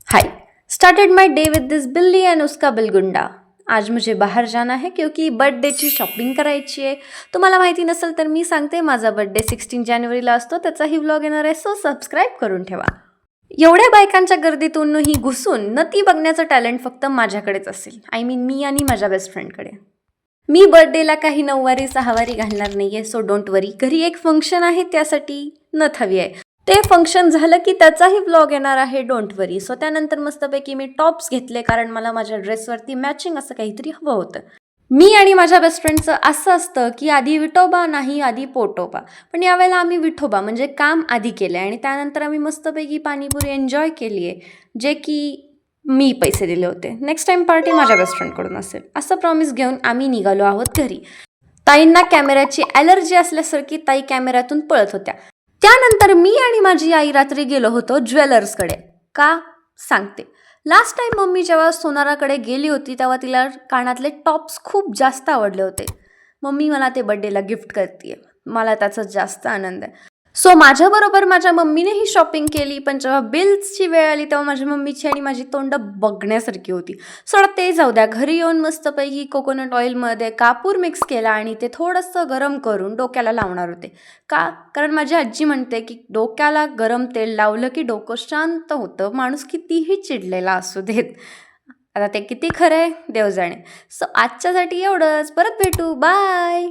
High. Started my day विद दिस बिल्ली end उसका बिलगुंडा। आज मुझे बाहर जाना है क्योंकि बर्थडेची शॉपिंग करायची आहे. तुम्हाला माहिती नसेल तर मी सांगते, माझा बर्थडे 16 जानेवारीला असतो. त्याचाही व्लॉग येणार आहे, सो सबस्क्राईब करून ठेवा. एवढ्या बायकांच्या गर्दीतूनही घुसून न ती बघण्याचं टॅलेंट फक्त माझ्याकडेच असेल. आय मीन मी आणि माझ्या बेस्ट फ्रेंडकडे. मी बर्थडेला काही 9वारी 6वारी घालणार नाहीये, सो डोंट वरी. घरी एक फंक्शन आहे, त्यासाठी नथ हवी आहे. ते फंक्शन झालं की त्याचाही व्लॉग येणार आहे, डोंट वरी. सो त्यानंतर मस्तपैकी मी टॉप्स घेतले, कारण मला माझ्या ड्रेसवरती मॅचिंग असं काहीतरी हवं होतं. मी आणि माझ्या बेस्ट फ्रेंडचं असं असतं की आधी विठोबा नाही आधी पोटोबा. पण यावेळेला आम्ही विठोबा म्हणजे काम आधी केलं आणि त्यानंतर आम्ही मस्तपैकी पाणीपुरी एन्जॉय केली आहे, जे की मी पैसे दिले होते. नेक्स्ट टाइम पार्टी माझ्या बेस्ट फ्रेंडकडून असेल, असं प्रॉमिस घेऊन आम्ही निघालो आहोत घरी. ताईंना कॅमेऱ्याची ॲलर्जी असल्यासारखी ताई कॅमेऱ्यातून पळत होत्या. त्यानंतर मी आणि माझी आई रात्री गेलो होतो ज्वेलर्सकडे. का सांगते. लास्ट टाइम मम्मी जेव्हा सोनाराकडे गेली होती तेव्हा तिला कानातले टॉप्स खूप जास्त आवडले होते. मम्मी मला ते बड्डेला गिफ्ट करते. मला त्याचा जास्त आनंद आहे. सो माझ्याबरोबर माझ्या मम्मीने ही शॉपिंग केली, पण जेव्हा बिल्सची वेळ आली तेव्हा माझ्या मम्मीची आणि माझी तोंड बघण्यासारखी होती. सोडा ते जाऊ द्या. घरी येऊन मस्तपैकी कोकोनट ऑइलमध्ये कापूर मिक्स केला आणि ते थोडंसं गरम करून डोक्याला लावणार होते. का? कारण माझी आजी म्हणते की डोक्याला गरम तेल लावलं की डोकं शांत होतं, माणूस कितीही चिडलेला असू देत. आता ते किती खरं आहे देव जाणे. सो आजच्यासाठी एवढंच. परत भेटू. बाय.